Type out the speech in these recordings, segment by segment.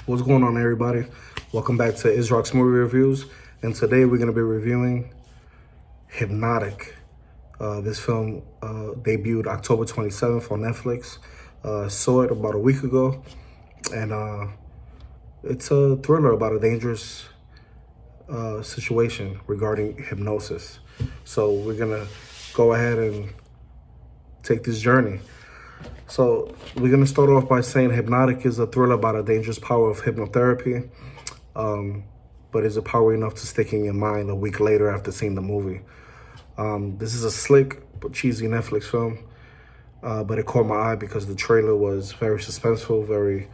What's going on, everybody? Welcome back to Isrock's Movie Reviews, and today we're going to be reviewing Hypnotic. This film debuted October 27th on Netflix. Saw it about a week ago, and it's a thriller about a dangerous situation regarding hypnosis. So we're going to go ahead and take this journey. So we're going to start off by saying Hypnotic is a thriller about a dangerous power of hypnotherapy, but is it power enough to stick in your mind a week later after seeing the movie? This is a slick but cheesy Netflix film, but it caught my eye because the trailer was very suspenseful, very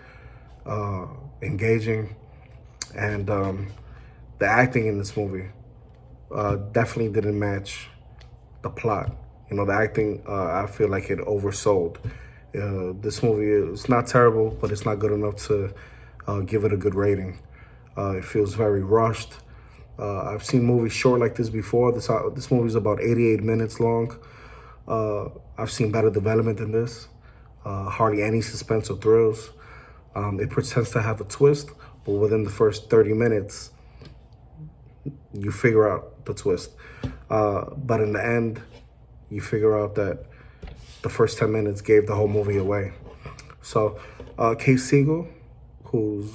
engaging, and the acting in this movie definitely didn't match the plot. You know, the acting, I feel like it oversold. This movie is not terrible, but it's not good enough to give it a good rating. It feels very rushed. I've seen movies short like this before. This movie is about 88 minutes long. I've seen better development than this. Hardly any suspense or thrills. It pretends to have a twist, but within the first 30 minutes, you figure out the twist. But in the end, you figure out that the first 10 minutes gave the whole movie away. So, Siegel, who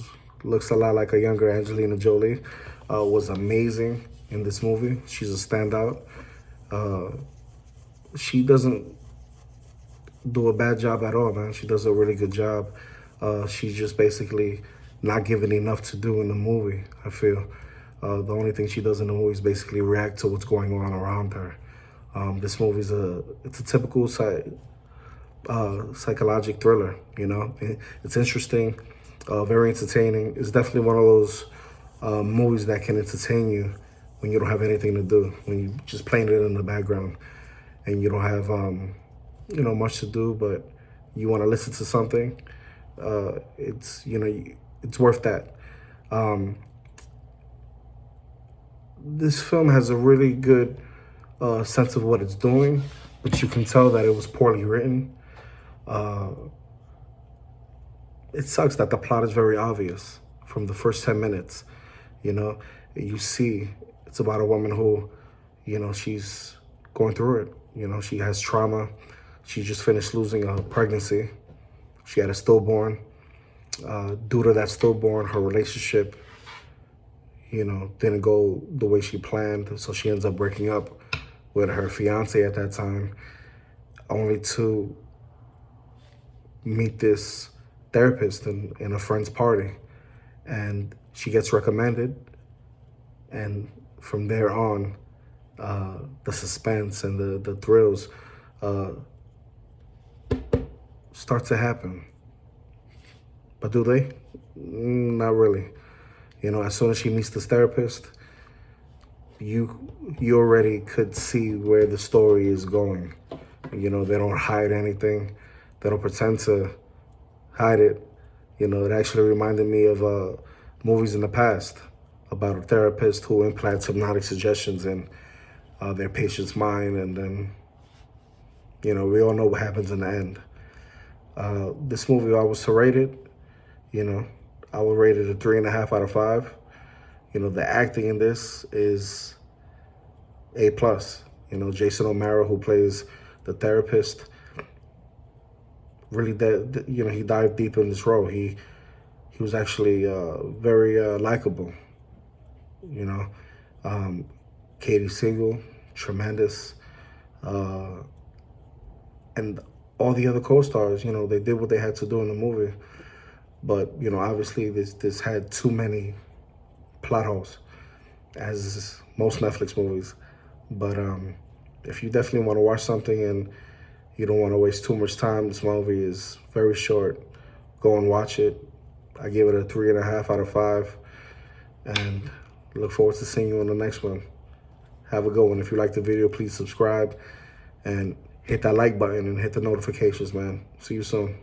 looks a lot like a younger Angelina Jolie, was amazing in this movie. She's a standout. She doesn't do a bad job at all, man. She does a really good job. She's just basically not given enough to do in the movie, I feel. The only thing she does in the movie is basically react to what's going on around her. This movie's a typical psychological thriller, you know. It's interesting, very entertaining. It's definitely one of those movies that can entertain you when you don't have anything to do, when you just playing it in the background and you don't have, you know, much to do, but you want to listen to something. It's, you know, it's worth that. This film has a really good sense of what it's doing, but you can tell that it was poorly written. It sucks that the plot is very obvious from the first 10 minutes. You know, you see it's about a woman who, you know, she's going through it. You know, she has trauma. She just finished losing a pregnancy. She had a stillborn. Due to that stillborn, her relationship, you know, didn't go the way she planned. So she ends up breaking up with her fiance at that time, only to meet this therapist in a friend's party. And she gets recommended. And from there on, the suspense and the thrills start to happen. But do they? Not really. You know, as soon as she meets this therapist, you already could see where the story is going. You know, they don't hide anything. They don't pretend to hide it. You know, it actually reminded me of movies in the past about a therapist who implants hypnotic suggestions in their patient's mind, and then, you know, we all know what happens in the end. This movie, I was to rate it, you know, I would rate it a 3.5 out of 5. You know, the acting in this is A+. You know, Jason O'Mara, who plays the therapist, really, you know, he dived deep in this role. He was actually very likable. You know, Siegel, tremendous, and all the other co-stars. You know, they did what they had to do in the movie. But, you know, obviously this had too many plot holes, as most Netflix movies. But if you definitely want to watch something and you don't want to waste too much time, this movie is very short. Go and watch it. I give it a 3.5 out of 5. And look forward to seeing you on the next one. Have a good one. If you like the video, please subscribe and hit that like button and hit the notifications, man. See you soon.